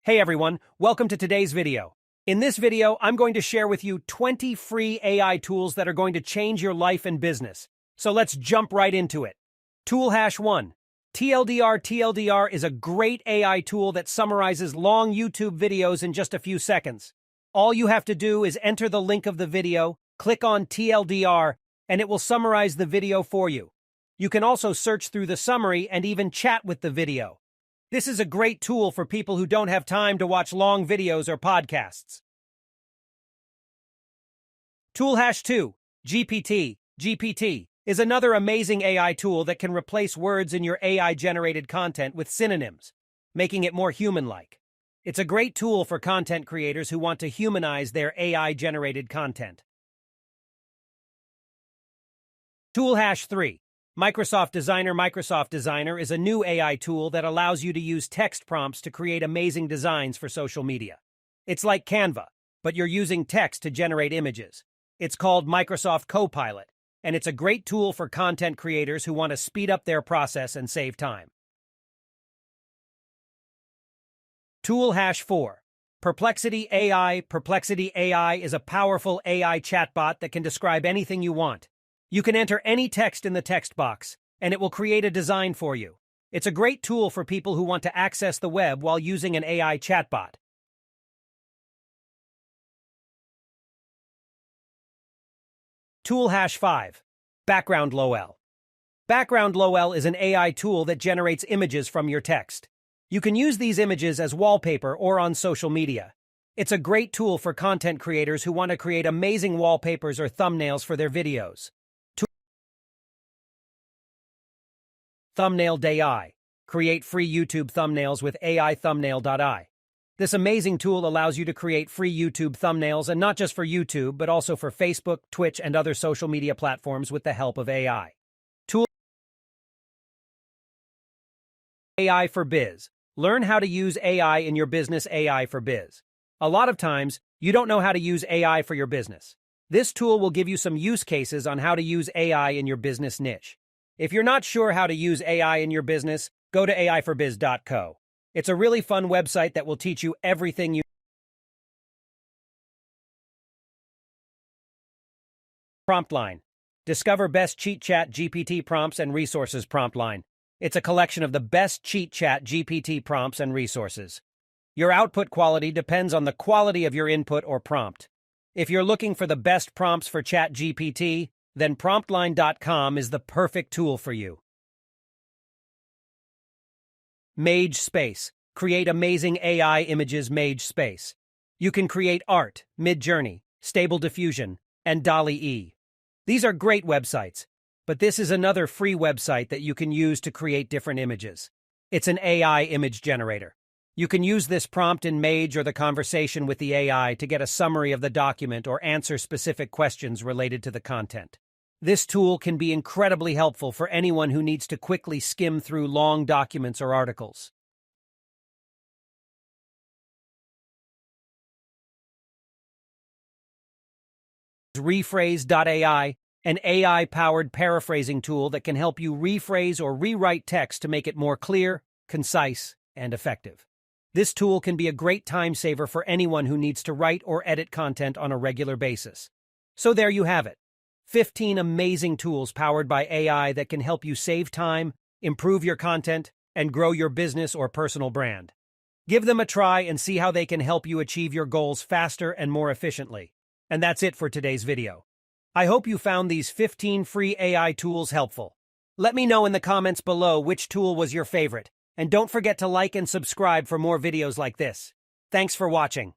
Hey everyone, welcome to today's video. In this video, I'm going to share with you 20 free AI tools that are going to change your life and business. So let's jump right into it. Tool hash 1. TLDR is a great AI tool that summarizes long YouTube videos in just a few seconds. All you have to do is enter the link of the video, click on TLDR, and it will summarize the video for you. You can also search through the summary and even chat with the video. This is a great tool for people who don't have time to watch long videos or podcasts. Tool hash 2, GPT. GPT is another amazing AI tool that can replace words in your AI-generated content with synonyms, making it more human-like. It's a great tool for content creators who want to humanize their AI-generated content. Tool hash 3. Microsoft Designer. Microsoft Designer is a new AI tool that allows you to use text prompts to create amazing designs for social media. It's like Canva, but you're using text to generate images. It's called Microsoft Copilot, and it's a great tool for content creators who want to speed up their process and save time. Tool hash 4. Perplexity AI. Perplexity AI is a powerful AI chatbot that can describe anything you want. You can enter any text in the text box, and it will create a design for you. It's a great tool for people who want to access the web while using an AI chatbot. Tool hash 5. Background LOL. Background LOL is an AI tool that generates images from your text. You can use these images as wallpaper or on social media. It's a great tool for content creators who want to create amazing wallpapers or thumbnails for their videos. Thumbnail.ai. Create free YouTube thumbnails with AI thumbnail.ai. This amazing tool allows you to create free YouTube thumbnails, and not just for YouTube, but also for Facebook, Twitch, and other social media platforms with the help of AI. Tool AI for Biz. Learn how to use AI in your business. AI for Biz. A lot of times, you don't know how to use AI for your business. This tool will give you some use cases on how to use AI in your business niche. If you're not sure how to use AI in your business, go to aiforbiz.co. It's a really fun website that will teach you everything you Prompt line. Discover best cheat chat GPT prompts and resources. Prompt line. It's a collection of the best cheat chat GPT prompts and resources. Your output quality depends on the quality of your input or prompt. If you're looking for the best prompts for ChatGPT, then promptline.com is the perfect tool for you. Mage Space. Create amazing AI images. Mage Space. You can create art, Midjourney, Stable Diffusion, and DALL-E. These are great websites, but this is another free website that you can use to create different images. It's an AI image generator. You can use this prompt in Mage or the conversation with the AI to get a summary of the document or answer specific questions related to the content. This tool can be incredibly helpful for anyone who needs to quickly skim through long documents or articles. Rephrase.ai, an AI-powered paraphrasing tool that can help you rephrase or rewrite text to make it more clear, concise, and effective. This tool can be a great time saver for anyone who needs to write or edit content on a regular basis. So there you have it. 15 amazing tools powered by AI that can help you save time, improve your content, and grow your business or personal brand. Give them a try and see how they can help you achieve your goals faster and more efficiently. And that's it for today's video. I hope you found these 15 free AI tools helpful. Let me know in the comments below which tool was your favorite, and don't forget to like and subscribe for more videos like this. Thanks for watching.